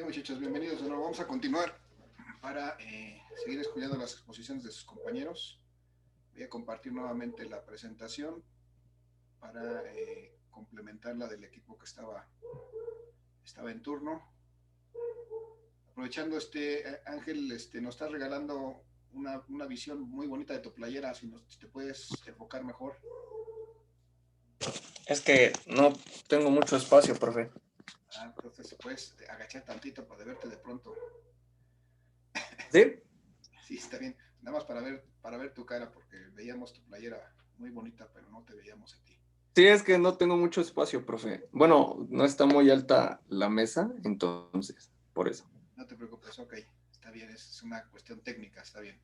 Bien, muchachos, bienvenidos de nuevo. Vamos a continuar para seguir escuchando las exposiciones de sus compañeros. Voy a compartir nuevamente la presentación para complementar la del equipo que estaba en turno. Aprovechando Ángel, nos estás regalando una visión muy bonita de tu playera, si te puedes enfocar mejor. Es que no tengo mucho espacio, profe. Entonces puedes agachar tantito para verte de pronto. ¿Sí? Sí, está bien. Nada más para ver tu cara, porque veíamos tu playera muy bonita, pero no te veíamos a ti. Sí, es que no tengo mucho espacio, profe. Bueno, no está muy alta la mesa, entonces, por eso. No te preocupes, ok, está bien, es una cuestión técnica, está bien.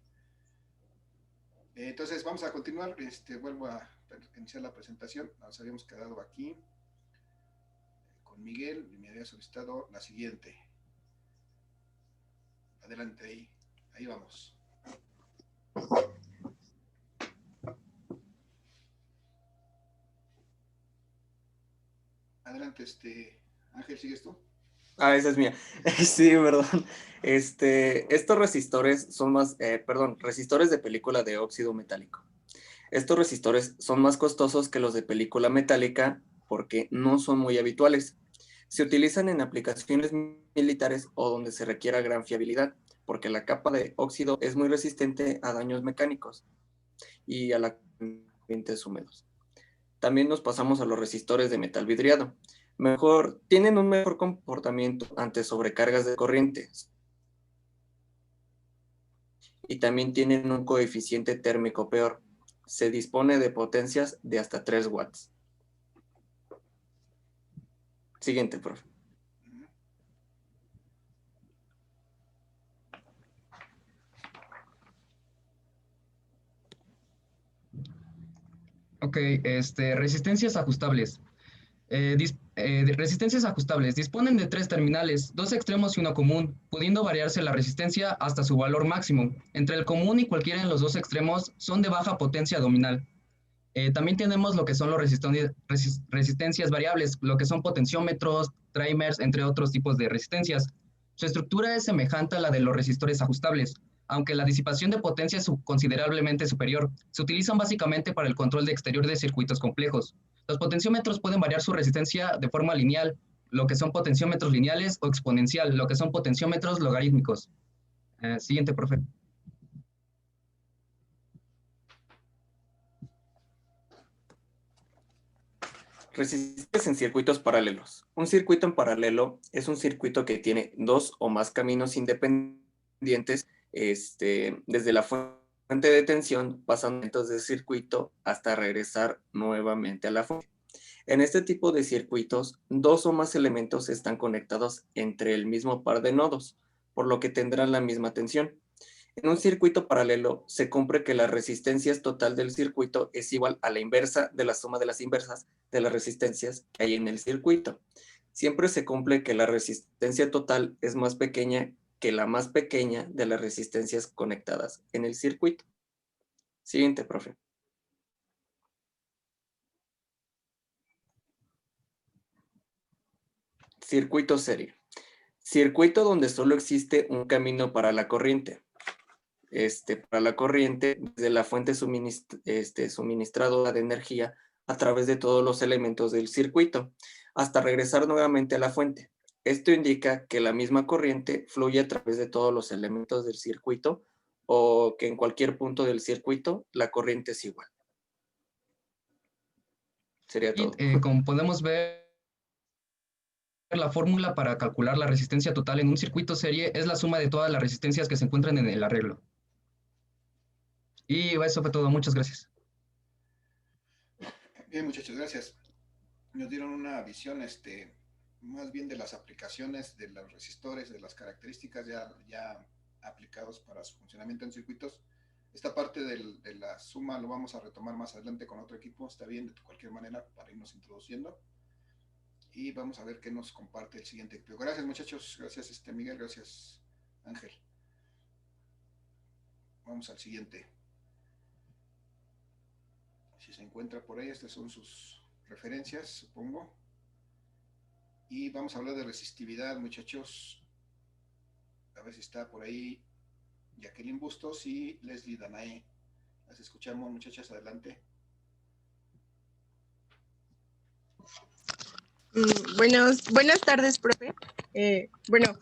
Entonces vamos a continuar, vuelvo a iniciar la presentación. Nos habíamos quedado aquí con Miguel y me había solicitado la siguiente. Adelante, ahí vamos. Adelante, Ángel, ¿sigues tú? Esa es mía. Sí, perdón. Estos resistores son resistores de película de óxido metálico. Estos resistores son más costosos que los de película metálica porque no son muy habituales. Se utilizan en aplicaciones militares o donde se requiera gran fiabilidad, porque la capa de óxido es muy resistente a daños mecánicos y a los ambientes húmedos. También nos pasamos a los resistores de metal vidriado. Tienen un mejor comportamiento ante sobrecargas de corriente y también tienen un coeficiente térmico peor. Se dispone de potencias de hasta 3 watts. Siguiente, profe. Ok, resistencias ajustables. Resistencias ajustables disponen de tres terminales, dos extremos y uno común, pudiendo variarse la resistencia hasta su valor máximo. Entre el común y cualquiera de los dos extremos son de baja potencia dominal. También tenemos lo que son los resistencias variables, lo que son potenciómetros, trimers, entre otros tipos de resistencias. Su estructura es semejante a la de los resistores ajustables, aunque la disipación de potencia es considerablemente superior. Se utilizan básicamente para el control de exterior de circuitos complejos. Los potenciómetros pueden variar su resistencia de forma lineal, lo que son potenciómetros lineales, o exponencial, lo que son potenciómetros logarítmicos. Siguiente, profe. Resistores en circuitos paralelos. Un circuito en paralelo es un circuito que tiene dos o más caminos independientes desde la fuente de tensión, pasando del circuito hasta regresar nuevamente a la fuente. En este tipo de circuitos, dos o más elementos están conectados entre el mismo par de nodos, por lo que tendrán la misma tensión. En un circuito paralelo, se cumple que la resistencia total del circuito es igual a la inversa de la suma de las inversas de las resistencias que hay en el circuito. Siempre se cumple que la resistencia total es más pequeña que la más pequeña de las resistencias conectadas en el circuito. Siguiente, profe. Circuito serie. Circuito donde solo existe un camino para la corriente. Para la corriente desde la fuente suministradora de energía a través de todos los elementos del circuito, hasta regresar nuevamente a la fuente. Esto indica que la misma corriente fluye a través de todos los elementos del circuito o que en cualquier punto del circuito la corriente es igual. Sería todo. Como podemos ver, la fórmula para calcular la resistencia total en un circuito serie es la suma de todas las resistencias que se encuentran en el arreglo. Y eso fue todo. Muchas gracias. Bien, muchachos, gracias. Nos dieron una visión, más bien de las aplicaciones de los resistores, de las características ya aplicados para su funcionamiento en circuitos. Esta parte de la suma lo vamos a retomar más adelante con otro equipo, está bien, de cualquier manera, para irnos introduciendo. Y vamos a ver qué nos comparte el siguiente equipo. Gracias, muchachos. Gracias, Miguel. Gracias, Ángel. Vamos al siguiente. Si se encuentra por ahí, estas son sus referencias, supongo. Y vamos a hablar de resistividad, muchachos. a ver si está por ahí Jacqueline Bustos y Leslie Danae. Las escuchamos, muchachas, adelante. Buenas tardes, profe. Bueno,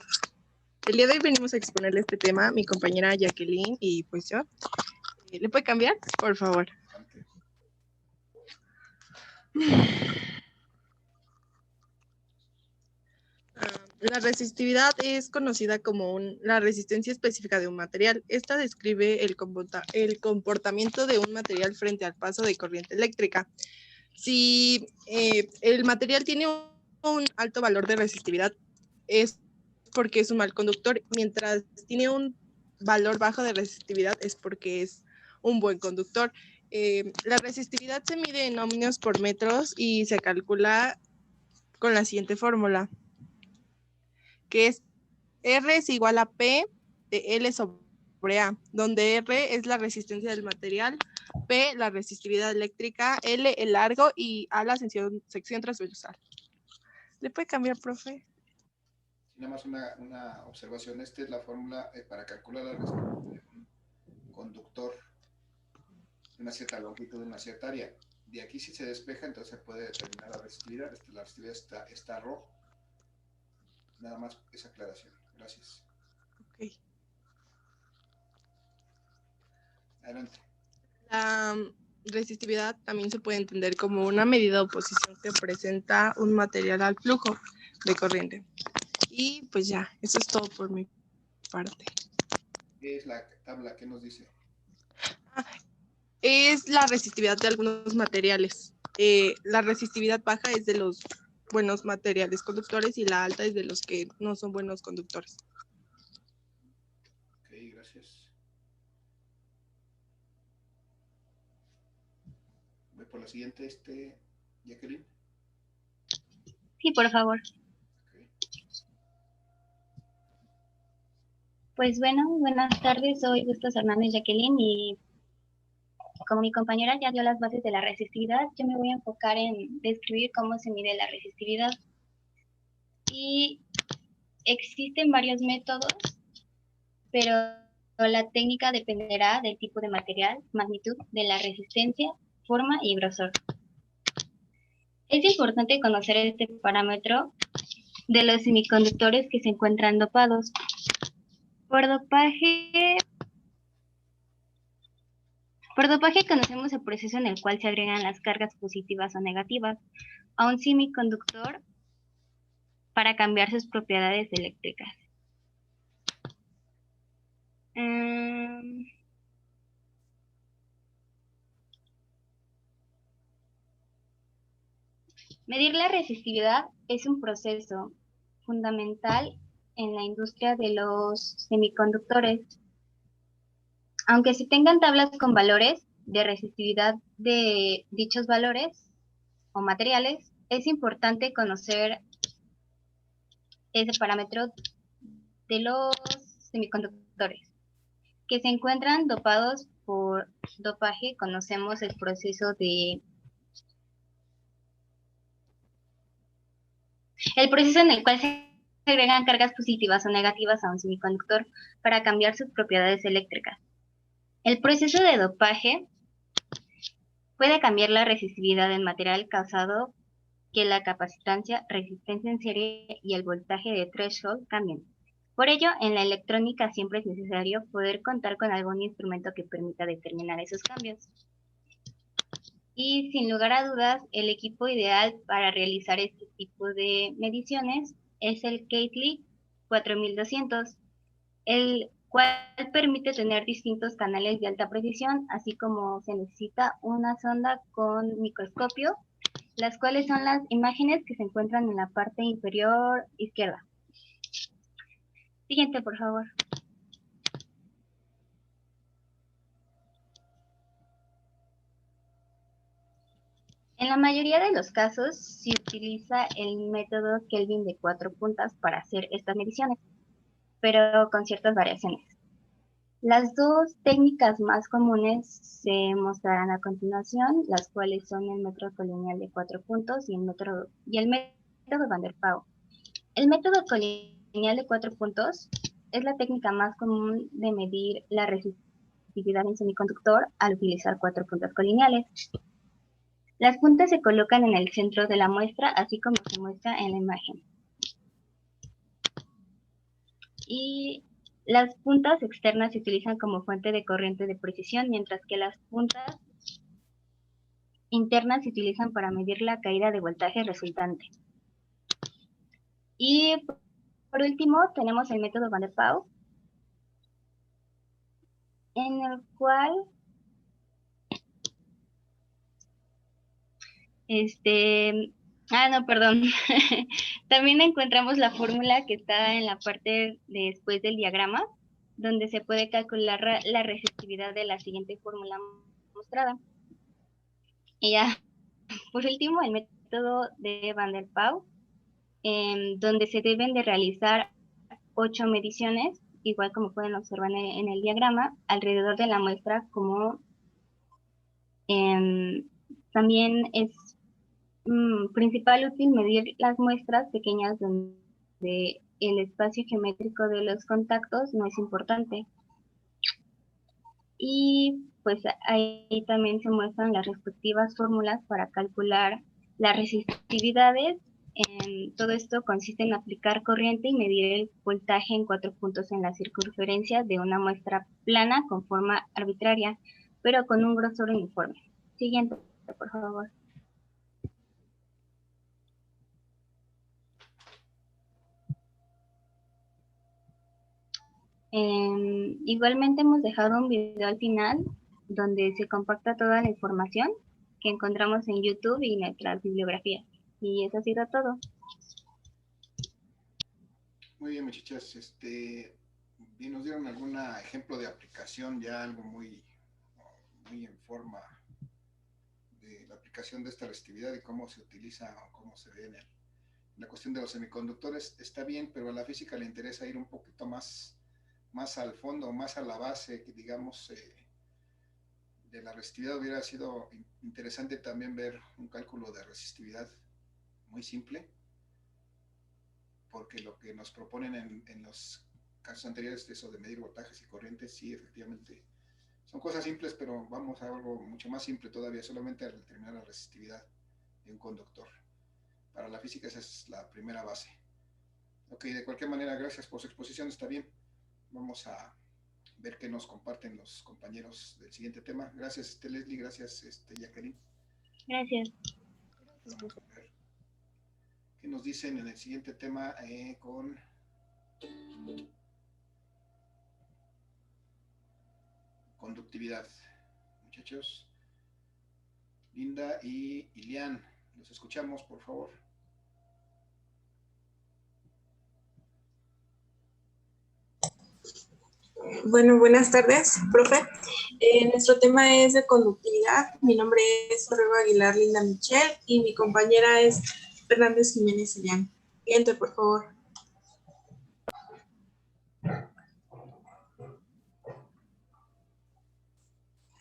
el día de hoy venimos a exponerle este tema, mi compañera Jacqueline y pues yo. ¿Le puede cambiar, por favor? La resistividad es conocida como la resistencia específica de un material. Esta describe el comportamiento de un material frente al paso de corriente eléctrica. Si el material tiene un alto valor de resistividad, es porque es un mal conductor, mientras tiene un valor bajo de resistividad es porque es un buen conductor. La resistividad se mide en ohmios por metros y se calcula con la siguiente fórmula, que es R es igual a P de L sobre A, donde R es la resistencia del material, P la resistividad eléctrica, L el largo y A la sección transversal. ¿Le puede cambiar, profe? Nada más una observación. Esta es la fórmula para calcular la resistencia de un conductor de una cierta longitud, de una cierta área. De aquí, si se despeja, entonces se puede determinar la resistividad. La resistividad está rojo. Nada más esa aclaración. Gracias. Ok. Adelante. La resistividad también se puede entender como una medida de oposición que presenta un material al flujo de corriente. Y pues ya, eso es todo por mi parte. ¿Qué es la tabla? ¿Qué nos dice? Es la resistividad de algunos materiales. La resistividad baja es de los buenos materiales conductores y la alta es de los que no son buenos conductores. Ok, gracias. Voy por la siguiente, Jacqueline. Sí, por favor. Okay. Pues bueno, buenas tardes, soy Bustos Hernández Jacqueline y como mi compañera ya dio las bases de la resistividad, yo me voy a enfocar en describir cómo se mide la resistividad. Y existen varios métodos, pero la técnica dependerá del tipo de material, magnitud de la resistencia, forma y grosor. Es importante conocer este parámetro de los semiconductores que se encuentran dopados. Por dopaje conocemos el proceso en el cual se agregan las cargas positivas o negativas a un semiconductor para cambiar sus propiedades eléctricas. Medir la resistividad es un proceso fundamental en la industria de los semiconductores. Aunque se tengan tablas con valores de resistividad de dichos valores o materiales, es importante conocer ese parámetro de los semiconductores que se encuentran dopados por dopaje. Conocemos el proceso en el cual se agregan cargas positivas o negativas a un semiconductor para cambiar sus propiedades eléctricas. El proceso de dopaje puede cambiar la resistividad del material causado que la capacitancia, resistencia en serie y el voltaje de threshold cambien. Por ello, en la electrónica siempre es necesario poder contar con algún instrumento que permita determinar esos cambios. Y sin lugar a dudas, el equipo ideal para realizar este tipo de mediciones es el Keithley 4200, el cual permite tener distintos canales de alta precisión, así como se necesita una sonda con microscopio, las cuales son las imágenes que se encuentran en la parte inferior izquierda. Siguiente, por favor. En la mayoría de los casos se utiliza el método Kelvin de 4 puntas para hacer estas mediciones, pero con ciertas variaciones. Las dos técnicas más comunes se mostrarán a continuación, las cuales son el método colineal de 4 puntos y el método Van der Pau. El método colineal de 4 puntos es la técnica más común de medir la resistividad en semiconductor al utilizar 4 puntas colineales. Las puntas se colocan en el centro de la muestra, así como se muestra en la imagen. Y las puntas externas se utilizan como fuente de corriente de precisión, mientras que las puntas internas se utilizan para medir la caída de voltaje resultante. Y por último tenemos el método Van der Pau, en el cual perdón. También encontramos la fórmula que está en la parte después del diagrama, donde se puede calcular la resistividad de la siguiente fórmula mostrada. Y ya, por último, el método de Van der Pau, donde se deben de realizar 8 mediciones, igual como pueden observar en el diagrama, alrededor de la muestra, como también es principal útil medir las muestras pequeñas donde el espacio geométrico de los contactos no es importante. Y pues ahí también se muestran las respectivas fórmulas para calcular las resistividades. Todo esto consiste en aplicar corriente y medir el voltaje en 4 puntos en la circunferencia de una muestra plana con forma arbitraria, pero con un grosor uniforme. Siguiente, por favor. Igualmente hemos dejado un video al final donde se compacta toda la información que encontramos en YouTube y nuestras bibliografías. Y eso ha sido todo. Muy bien, muchachas. Bien, nos dieron algún ejemplo de aplicación, ya algo muy en forma de la aplicación de esta resistividad y cómo se utiliza o cómo se ve en la cuestión de los semiconductores. Está bien, pero a la física le interesa ir un poquito más al fondo, más a la base, digamos, de la resistividad. Hubiera sido interesante también ver un cálculo de resistividad muy simple, porque lo que nos proponen en los casos anteriores, eso de medir voltajes y corrientes, sí, efectivamente, son cosas simples, pero vamos a algo mucho más simple todavía, solamente a determinar la resistividad de un conductor. Para la física esa es la primera base. Ok, de cualquier manera, gracias por su exposición, está bien. Vamos a ver qué nos comparten los compañeros del siguiente tema. Gracias, Leslie, gracias, Jacqueline. Gracias. Vamos a ver qué nos dicen en el siguiente tema con conductividad. Muchachos, Linda y Ilian, los escuchamos, por favor. Bueno, buenas tardes, profe. Nuestro tema es de conductividad. Mi nombre es Rodrigo Aguilar Linda Michelle y mi compañera es Fernández Jiménez Ilian. Siguiente, por favor.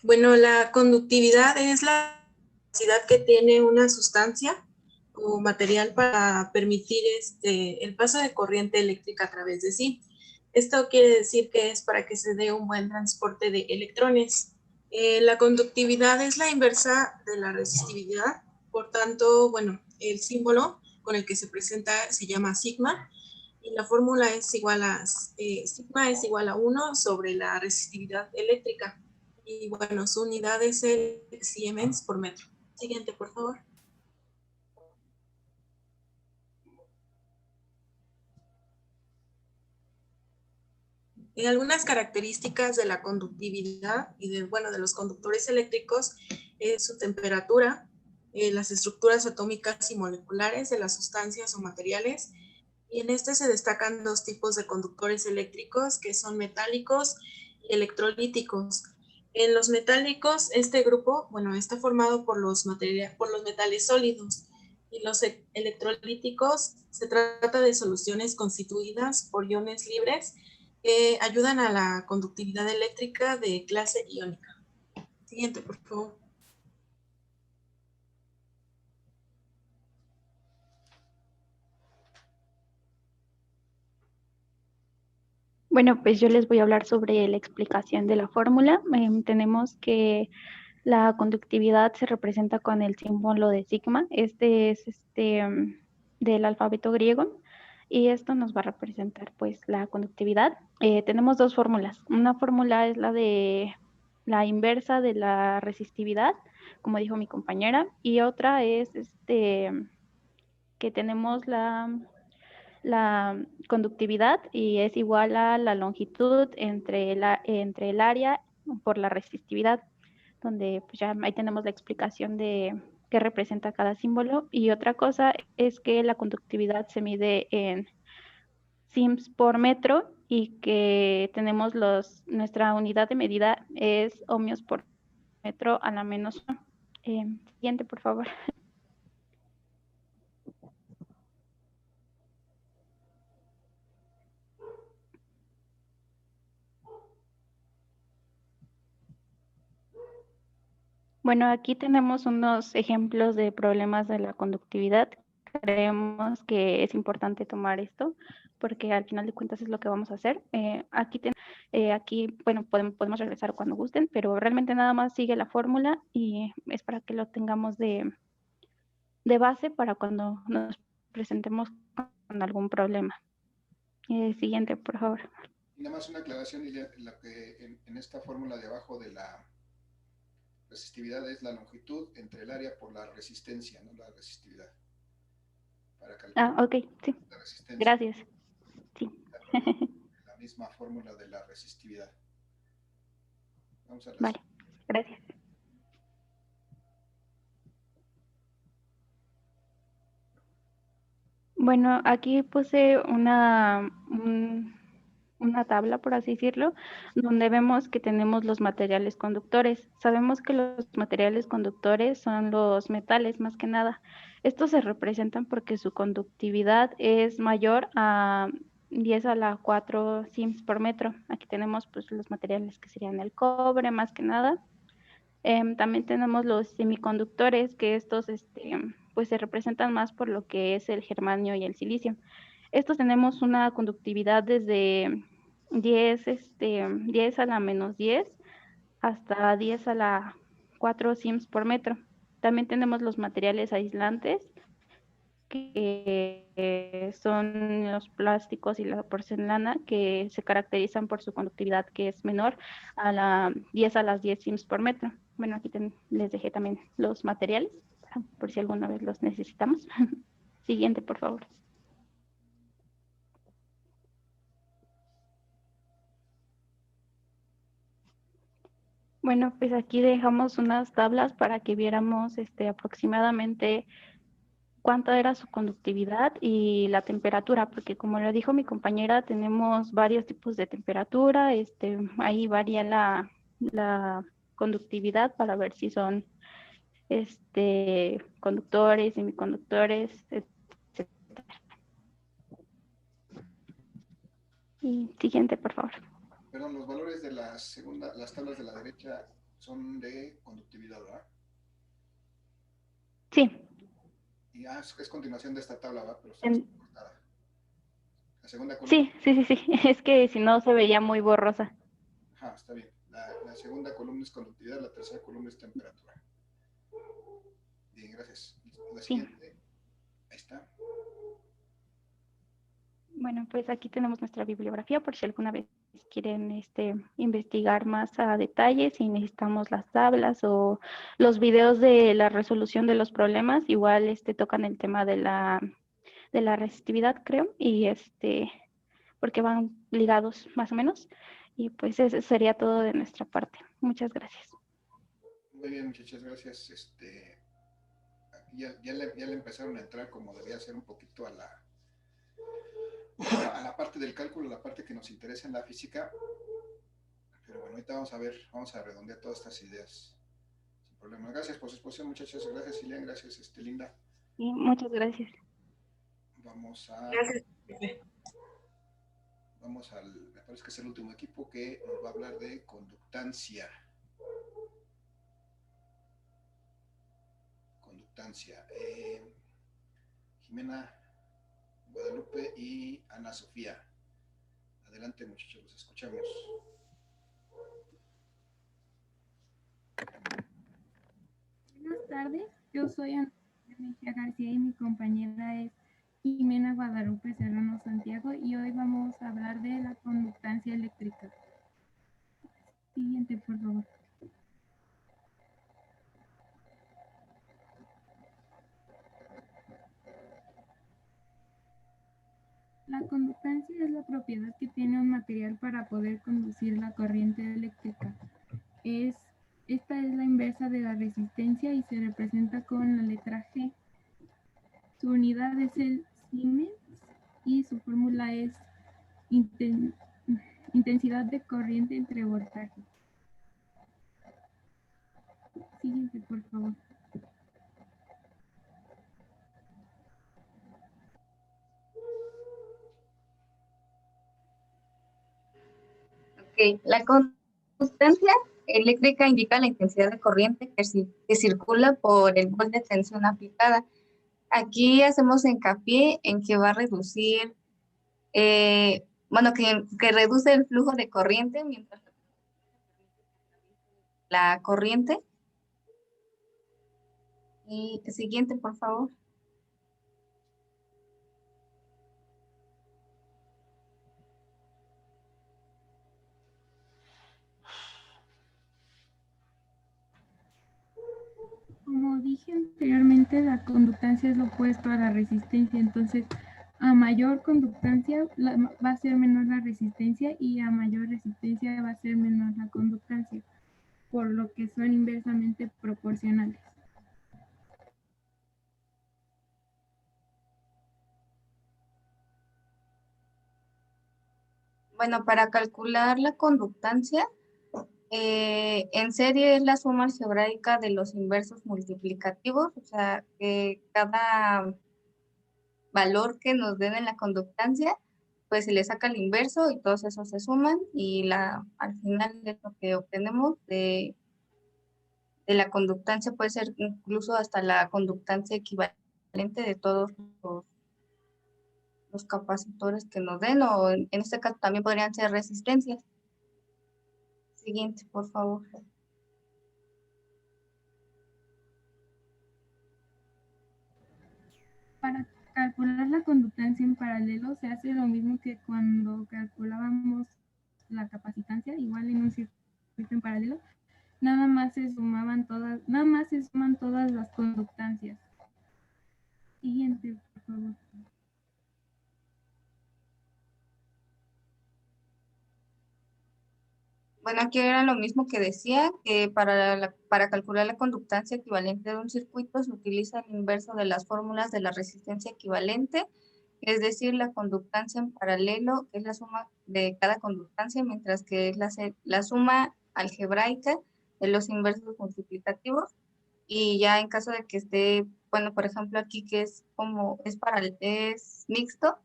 Bueno, la conductividad es la capacidad que tiene una sustancia o material para permitir el paso de corriente eléctrica a través de sí. Esto quiere decir que es para que se dé un buen transporte de electrones. La conductividad es la inversa de la resistividad, por tanto, bueno, el símbolo con el que se presenta se llama sigma y la fórmula es igual a, sigma es igual a 1 sobre la resistividad eléctrica. Y bueno, su unidad es el Siemens por metro. Siguiente, por favor. Algunas características de la conductividad y de los conductores eléctricos es su temperatura, las estructuras atómicas y moleculares de las sustancias o materiales. Y en este se destacan 2 tipos de conductores eléctricos que son metálicos y electrolíticos. En los metálicos, este grupo, está formado por los metales sólidos. Y los electrolíticos se trata de soluciones constituidas por iones libres que ayudan a la conductividad eléctrica de clase iónica. Siguiente, por favor. Bueno, pues yo les voy a hablar sobre la explicación de la fórmula. Tenemos que la conductividad se representa con el símbolo de sigma. Este es del alfabeto griego y esto nos va a representar pues la conductividad. Tenemos dos fórmulas. Una fórmula es la de la inversa de la resistividad, como dijo mi compañera, y otra es que tenemos la conductividad y es igual a la longitud entre el área por la resistividad, donde pues ya ahí tenemos la explicación de qué representa cada símbolo. Y otra cosa es que la conductividad se mide en sims por metro y que tenemos nuestra unidad de medida es ohmios por metro a la menos 1. Siguiente, por favor. Bueno, aquí tenemos unos ejemplos de problemas de la conductividad. Creemos que es importante tomar esto porque al final de cuentas es lo que vamos a hacer. Aquí, bueno, podemos regresar cuando gusten, pero realmente nada más sigue la fórmula y es para que lo tengamos de base para cuando nos presentemos con algún problema. Siguiente, por favor. Y nada más una aclaración, la que en esta fórmula de abajo de la resistividad es la longitud entre el área por la resistencia, no la resistividad. Para calcular ok, sí. la resistencia. Gracias. Sí. La misma fórmula de la resistividad. Vamos a la Vale, gracias. Bueno, aquí puse una tabla, por así decirlo, donde vemos que tenemos los materiales conductores. Sabemos que los materiales conductores son los metales, más que nada. Estos se representan porque su conductividad es mayor a 10 a la 4 sims por metro. Aquí tenemos pues los materiales que serían el cobre, más que nada. También tenemos los semiconductores, que estos pues se representan más por lo que es el germanio y el silicio. Estos tenemos una conductividad desde 10 a la menos 10 hasta 10 a la 4 sims por metro. También tenemos los materiales aislantes, que son los plásticos y la porcelana, que se caracterizan por su conductividad, que es menor a la 10 a las 10 sims por metro. Bueno, aquí les dejé también los materiales, por si alguna vez los necesitamos. Siguiente, por favor. Bueno, pues aquí dejamos unas tablas para que viéramos aproximadamente cuánto era su conductividad y la temperatura, porque como lo dijo mi compañera, tenemos varios tipos de temperatura, ahí varía la conductividad para ver si son conductores, semiconductores, etc. Y siguiente, por favor. Perdón, los valores de las tablas de la derecha son de conductividad, ¿verdad? Sí. Y es continuación de esta tabla, ¿verdad? Pero está cortada. La segunda columna. Sí. Es que si no se veía muy borrosa. Ajá, está bien. La segunda columna es conductividad, la tercera columna es temperatura. Bien, gracias. La siguiente. Ahí está. Bueno, pues aquí tenemos nuestra bibliografía por si alguna vez quieren investigar más a detalle, si necesitamos las tablas o los videos de la resolución de los problemas, igual tocan el tema de la resistividad, creo, y porque van ligados más o menos. Y pues eso sería todo de nuestra parte. Muchas gracias. Muy bien, muchachas, gracias. Aquí ya le empezaron a entrar como debía ser un poquito a la parte del cálculo, la parte que nos interesa en la física. Pero bueno, ahorita vamos a redondear todas estas ideas. Sin problema. Gracias por su exposición, muchachos. Gracias, Ilian. Gracias, Linda. Y muchas gracias. Gracias. Me parece que es el último equipo que nos va a hablar de conductancia. Jimena, Guadalupe y Ana Sofía. Adelante, muchachos, los escuchamos. Buenas tardes, yo soy Ana Mejía García y mi compañera es Jimena Guadalupe Serrano Santiago y hoy vamos a hablar de la conductancia eléctrica. Siguiente, por favor. La conductancia es la propiedad que tiene un material para poder conducir la corriente eléctrica. Esta es la inversa de la resistencia y se representa con la letra G. Su unidad es el Siemens y su fórmula es intensidad de corriente entre voltaje. Siguiente, por favor. Ok, la conductancia eléctrica indica la intensidad de corriente que circula por el volt de tensión aplicada. Aquí hacemos hincapié en que va a reducir, que reduce el flujo de corriente mientras la corriente. Y siguiente, por favor. Como dije anteriormente, la conductancia es lo opuesto a la resistencia, entonces a mayor conductancia va a ser menor la resistencia y a mayor resistencia va a ser menor la conductancia, por lo que son inversamente proporcionales. Bueno, para calcular la conductancia, en serie es la suma algebraica de los inversos multiplicativos, o sea, que cada valor que nos den en la conductancia, pues se le saca el inverso y todos esos se suman y al final de lo que obtenemos de la conductancia puede ser incluso hasta la conductancia equivalente de todos los capacitores que nos den, o en este caso también podrían ser resistencias. Siguiente, por favor. Para calcular la conductancia en paralelo se hace lo mismo que cuando calculábamos la capacitancia, igual en un circuito en paralelo, nada más se suman todas las conductancias. Siguiente, por favor. Bueno, aquí era lo mismo que decía, que para calcular la conductancia equivalente de un circuito se utiliza el inverso de las fórmulas de la resistencia equivalente, es decir, la conductancia en paralelo es la suma de cada conductancia, mientras que es la suma algebraica de los inversos multiplicativos. Y ya en caso de que esté, bueno, por ejemplo aquí que es es mixto,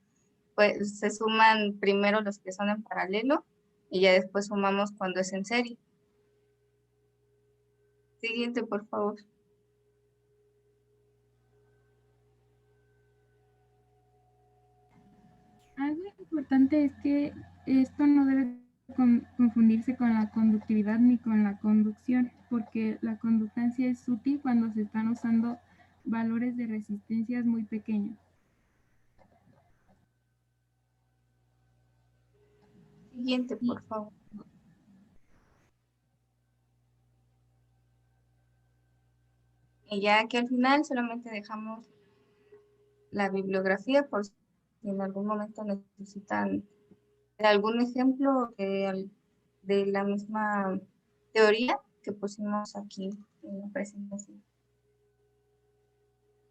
pues se suman primero los que son en paralelo y ya después sumamos cuando es en serie. Siguiente, por favor. Algo importante es que esto no debe confundirse con la conductividad ni con la conducción, porque la conductancia es útil cuando se están usando valores de resistencias muy pequeños. Siguiente, por favor. Y ya aquí al final solamente dejamos la bibliografía por si en algún momento necesitan algún ejemplo de la misma teoría que pusimos aquí en la presentación.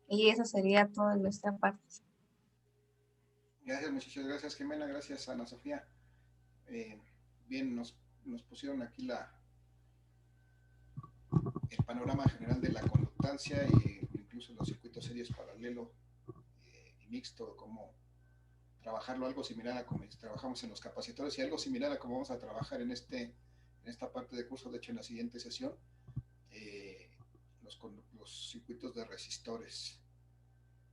Y eso sería todo de nuestra parte. Gracias, muchachos. Gracias, Jimena. Gracias, Ana Sofía. Bien, nos pusieron aquí el panorama general de la conductancia e incluso los circuitos series paralelo y mixto, cómo trabajarlo, algo similar a como trabajamos en los capacitores y algo similar a como vamos a trabajar en esta parte de curso. De hecho, en la siguiente sesión, los circuitos de resistores.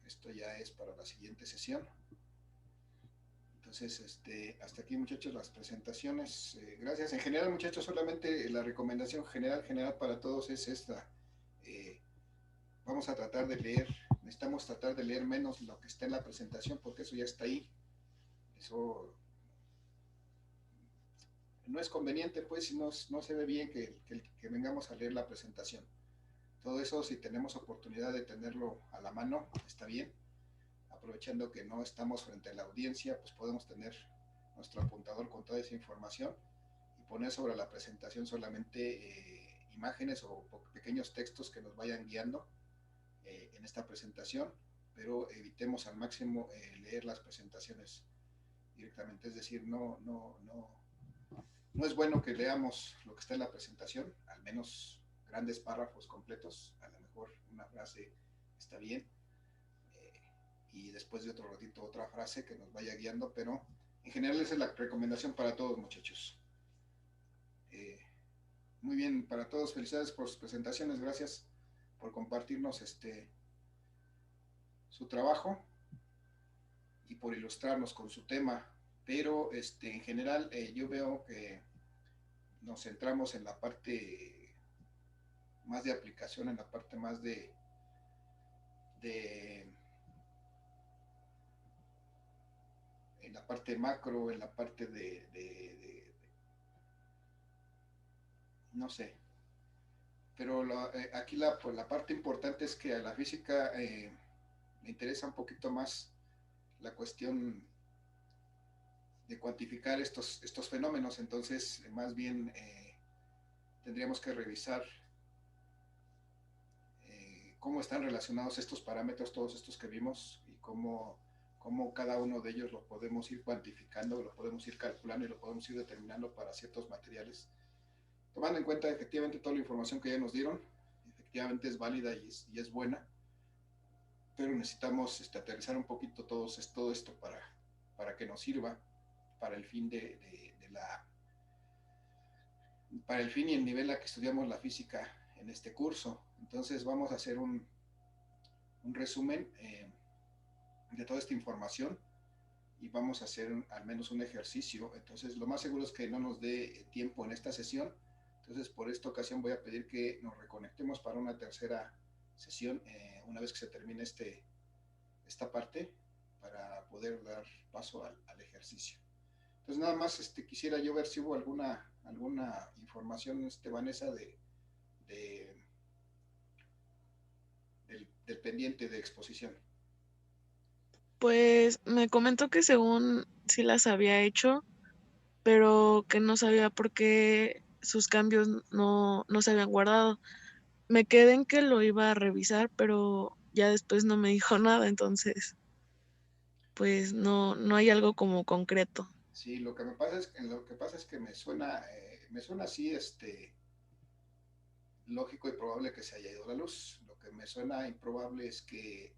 Esto ya es para la siguiente sesión. Entonces, Entonces, hasta aquí, muchachos, las presentaciones. Gracias. En general, muchachos, solamente la recomendación general para todos es esta. Vamos a tratar de leer, necesitamos tratar de leer menos lo que está en la presentación, porque eso ya está ahí. Eso no es conveniente, pues, no se ve bien que vengamos a leer la presentación. Todo eso, si tenemos oportunidad de tenerlo a la mano, está bien. Aprovechando que no estamos frente a la audiencia, pues podemos tener nuestro apuntador con toda esa información y poner sobre la presentación solamente imágenes o pequeños textos que nos vayan guiando en esta presentación, pero evitemos al máximo leer las presentaciones directamente. Es decir, no es bueno que leamos lo que está en la presentación, al menos grandes párrafos completos. A lo mejor una frase está bien, y después de otro ratito otra frase que nos vaya guiando, pero en general esa es la recomendación para todos, muchachos. Muy bien, para todos, felicidades por sus presentaciones, gracias por compartirnos su trabajo y por ilustrarnos con su tema, pero en general yo veo que nos centramos en la parte más de aplicación, en la parte más en la parte macro, en la parte no sé, pero aquí la parte importante es que a la física le interesa un poquito más la cuestión de cuantificar estos fenómenos. Entonces más bien tendríamos que revisar cómo están relacionados estos parámetros, todos estos que vimos, y cómo cada uno de ellos lo podemos ir cuantificando, lo podemos ir calculando y lo podemos ir determinando para ciertos materiales, tomando en cuenta efectivamente toda la información que ya nos dieron. Efectivamente es válida y es buena, pero necesitamos aterrizar un poquito todo esto para que nos sirva para el fin para el fin y el nivel a que estudiamos la física en este curso. Entonces vamos a hacer un resumen de toda esta información y vamos a hacer al menos un ejercicio. Entonces lo más seguro es que no nos dé tiempo en esta sesión. Entonces por esta ocasión voy a pedir que nos reconectemos para una tercera sesión una vez que se termine esta parte, para poder dar paso al ejercicio. Entonces nada más quisiera yo ver si hubo alguna información, Vanessa, del pendiente de exposición. Pues me comentó que según sí las había hecho, pero que no sabía por qué sus cambios no se habían guardado. Me quedé en que lo iba a revisar, pero ya después no me dijo nada, entonces pues no hay algo como concreto. Sí, lo que pasa es que me suena así, lógico y probable que se haya ido la luz. Lo que me suena improbable es que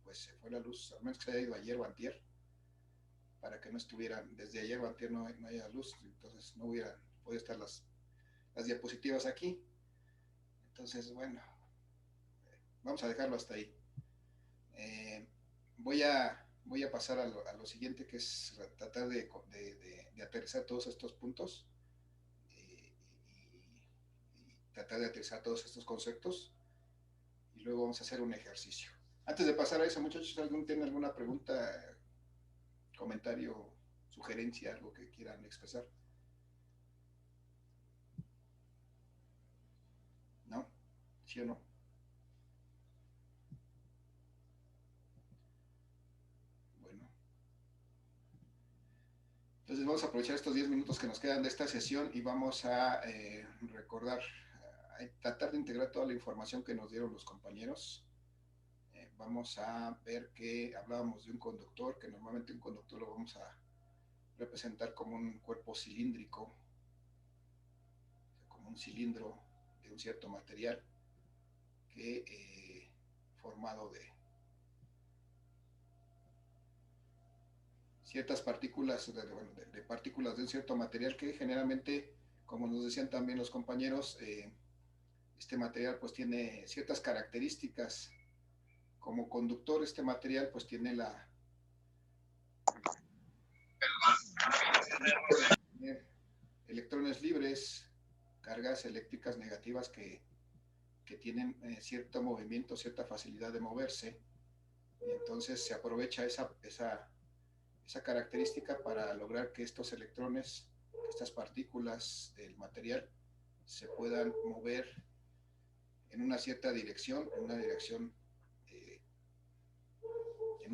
pues se fue la luz, al menos que se haya ido ayer o antier, para que no estuvieran, desde ayer o antier no haya luz, entonces no hubieran podido estar las diapositivas aquí. Entonces, bueno, vamos a dejarlo hasta ahí. Voy a pasar a lo siguiente, que es tratar de aterrizar todos estos puntos y tratar de aterrizar todos estos conceptos, y luego vamos a hacer un ejercicio. Antes de pasar a eso, muchachos, ¿alguien tiene alguna pregunta, comentario, sugerencia, algo que quieran expresar? ¿No? ¿Sí o no? Bueno. Entonces vamos a aprovechar estos 10 minutos que nos quedan de esta sesión y vamos a recordar, tratar de integrar toda la información que nos dieron los compañeros. Vamos a ver que hablábamos de un conductor, que normalmente un conductor lo vamos a representar como un cuerpo cilíndrico, como un cilindro de un cierto material que formado de ciertas partículas, de partículas de un cierto material que generalmente, como nos decían también los compañeros, este material pues tiene ciertas características. Como conductor, este material pues tiene cargas eléctricas negativas que tienen cierto movimiento, cierta facilidad de moverse, y entonces se aprovecha esa característica para lograr que estos electrones, estas partículas del material, se puedan mover en una cierta dirección, en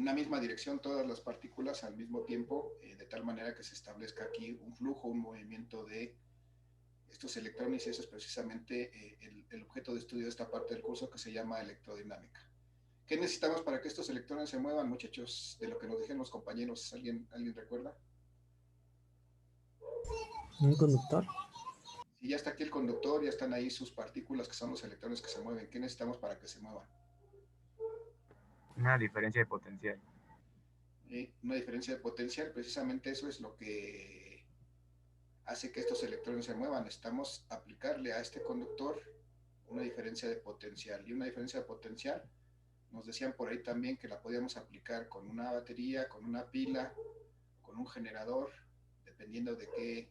una misma dirección todas las partículas al mismo tiempo, de tal manera que se establezca aquí un flujo, un movimiento de estos electrones, y eso es precisamente el objeto de estudio de esta parte del curso, que se llama electrodinámica. ¿Qué necesitamos para que estos electrones se muevan, muchachos? De lo que nos dijeron los compañeros, ¿alguien recuerda? Un conductor. Sí, ya está aquí el conductor, ya están ahí sus partículas, que son los electrones que se mueven. ¿Qué necesitamos para que se muevan? Una diferencia de potencial. Una diferencia de potencial, precisamente eso es lo que hace que estos electrones se muevan. Necesitamos aplicarle a este conductor una diferencia de potencial. Y una diferencia de potencial, nos decían por ahí también que la podíamos aplicar con una batería, con una pila, con un generador, dependiendo de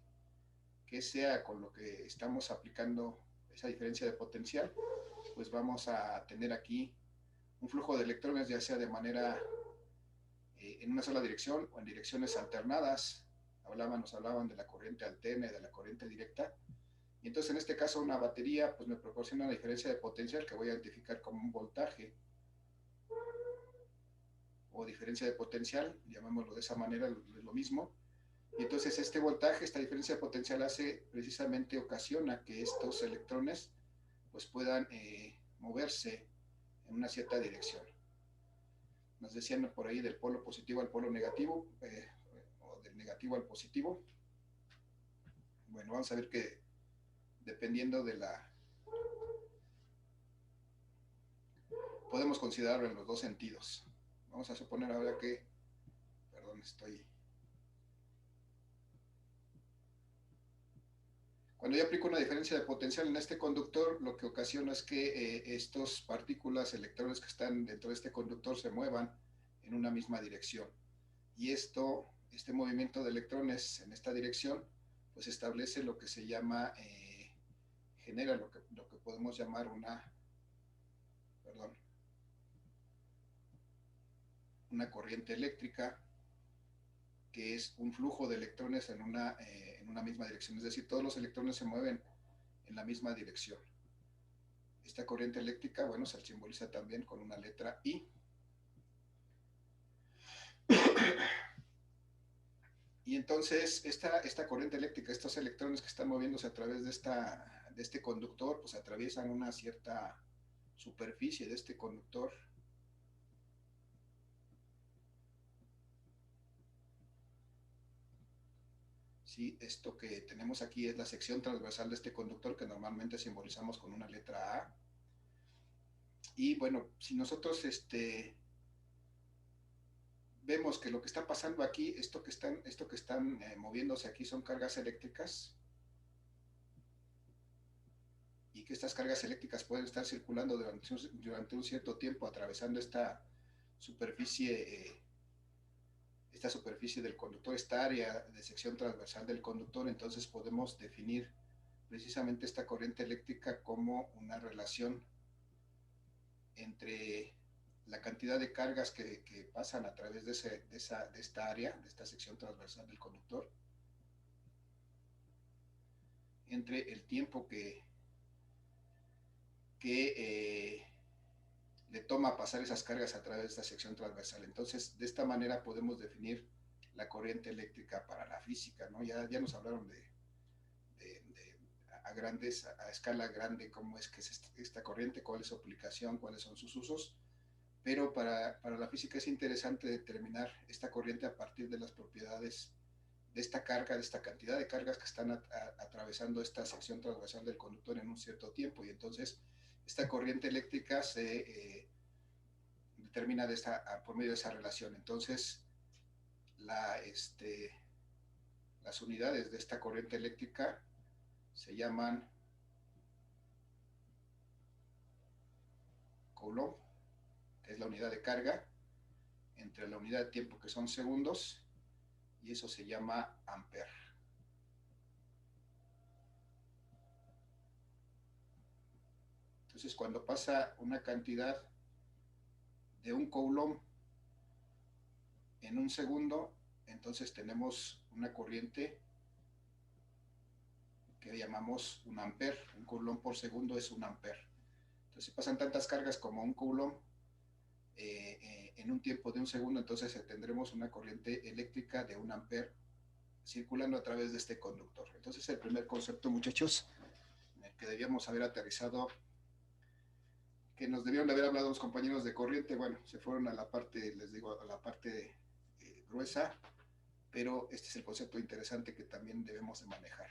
qué sea con lo que estamos aplicando esa diferencia de potencial, pues vamos a tener aquí un flujo de electrones, ya sea de manera en una sola dirección o en direcciones alternadas. Nos hablaban de la corriente alterna y de la corriente directa. Y entonces en este caso una batería pues me proporciona una diferencia de potencial que voy a identificar como un voltaje o diferencia de potencial, llamémoslo de esa manera, es lo mismo. Y entonces este voltaje, esta diferencia de potencial ocasiona que estos electrones pues puedan moverse en una cierta dirección. Nos decían por ahí del polo positivo al polo negativo, o del negativo al positivo. Bueno, vamos a ver que dependiendo de podemos considerarlo en los dos sentidos. Vamos a suponer ahora que, cuando yo aplico una diferencia de potencial en este conductor, lo que ocasiona es que estas partículas, electrones que están dentro de este conductor, se muevan en una misma dirección. Y este movimiento de electrones en esta dirección, pues establece lo que se llama, genera lo que podemos llamar una corriente eléctrica, que es un flujo de electrones en una misma dirección, es decir, todos los electrones se mueven en la misma dirección. Esta corriente eléctrica, bueno, se simboliza también con una letra I. Y entonces esta corriente eléctrica, estos electrones que están moviéndose a través de este conductor, pues atraviesan una cierta superficie de este conductor. Sí, esto que tenemos aquí es la sección transversal de este conductor, que normalmente simbolizamos con una letra A. Y bueno, si nosotros vemos que lo que está pasando aquí, esto que están moviéndose aquí son cargas eléctricas, y que estas cargas eléctricas pueden estar circulando durante un cierto tiempo atravesando esta superficie del conductor, esta área de sección transversal del conductor. Entonces podemos definir precisamente esta corriente eléctrica como una relación entre la cantidad de cargas que pasan a través de esta área, de esta sección transversal del conductor, entre el tiempo que le toma pasar esas cargas a través de esta sección transversal. Entonces, de esta manera podemos definir la corriente eléctrica para la física, ¿no? Ya nos hablaron a escala grande cómo es que es esta corriente, cuál es su aplicación, cuáles son sus usos, pero para la física es interesante determinar esta corriente a partir de las propiedades de esta carga, de esta cantidad de cargas que están atravesando esta sección transversal del conductor en un cierto tiempo. Y entonces esta corriente eléctrica se determina por medio de esa relación. Entonces las unidades de esta corriente eléctrica se llaman Coulomb, que es la unidad de carga, entre la unidad de tiempo, que son segundos, y eso se llama ampere. Entonces, cuando pasa una cantidad de 1 coulomb en un segundo, entonces tenemos una corriente que llamamos 1 ampere. 1 coulomb por segundo es 1 ampere. Entonces, si pasan tantas cargas como 1 coulomb en un tiempo de 1 segundo, entonces tendremos una corriente eléctrica de 1 ampere circulando a través de este conductor. Entonces, el primer concepto, muchachos, en el que debíamos haber aterrizado, que nos debieron de haber hablado los compañeros de corriente, bueno, se fueron a la parte, les digo, a la parte gruesa, pero este es el concepto interesante que también debemos de manejar.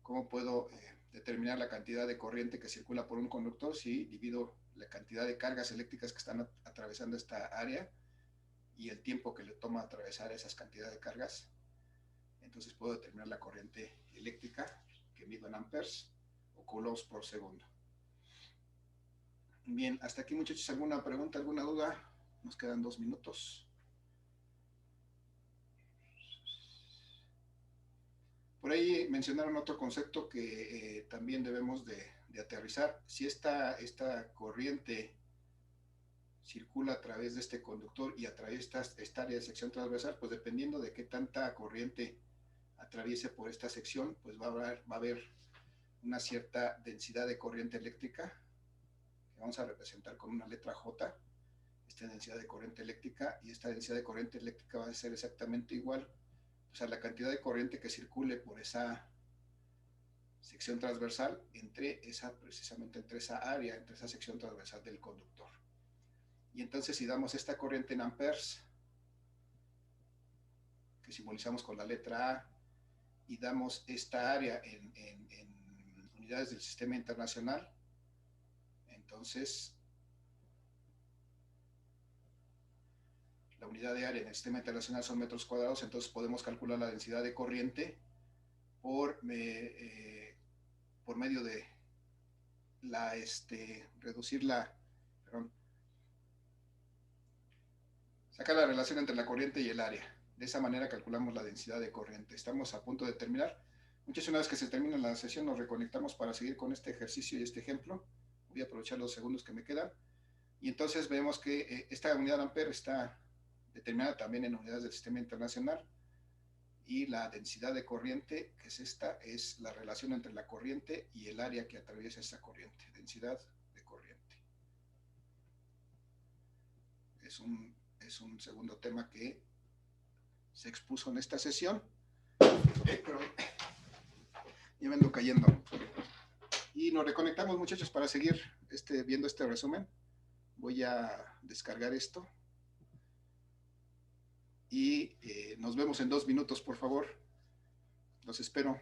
¿Cómo puedo determinar la cantidad de corriente que circula por un conductor si divido la cantidad de cargas eléctricas que están atravesando esta área y el tiempo que le toma atravesar esas cantidades de cargas? Entonces puedo determinar la corriente eléctrica que mido en amperes o coulombs por segundo. Bien, hasta aquí, muchachos, ¿alguna pregunta, alguna duda? Nos quedan 2 minutos. Por ahí mencionaron otro concepto que también debemos de aterrizar. Si esta corriente circula a través de este conductor y a través de esta área de sección transversal, pues dependiendo de qué tanta corriente atraviese por esta sección, pues va a haber una cierta densidad de corriente eléctrica, que vamos a representar con una letra J, esta densidad de corriente eléctrica, y esta densidad de corriente eléctrica va a ser exactamente igual, o sea, la cantidad de corriente que circule por esa sección transversal precisamente entre esa área, entre esa sección transversal del conductor. Y entonces, si damos esta corriente en amperes, que simbolizamos con la letra A, y damos esta área en unidades del sistema internacional, entonces la unidad de área en el sistema internacional son metros cuadrados, entonces podemos calcular la densidad de corriente por medio de sacar la relación entre la corriente y el área. De esa manera calculamos la densidad de corriente. Estamos a punto de terminar. Muchas, una vez que se termine la sesión, nos reconectamos para seguir con este ejercicio y este ejemplo. Voy a aprovechar los segundos que me quedan. Y entonces vemos que esta unidad de ampere está determinada también en unidades del sistema internacional. Y la densidad de corriente, que es esta, es la relación entre la corriente y el área que atraviesa esa corriente. Densidad de corriente. Es un segundo tema que se expuso en esta sesión. Pero ya me ando cayendo. Y nos reconectamos, muchachos, para seguir viendo este resumen. Voy a descargar esto. Y nos vemos en 2 minutos, por favor. Los espero.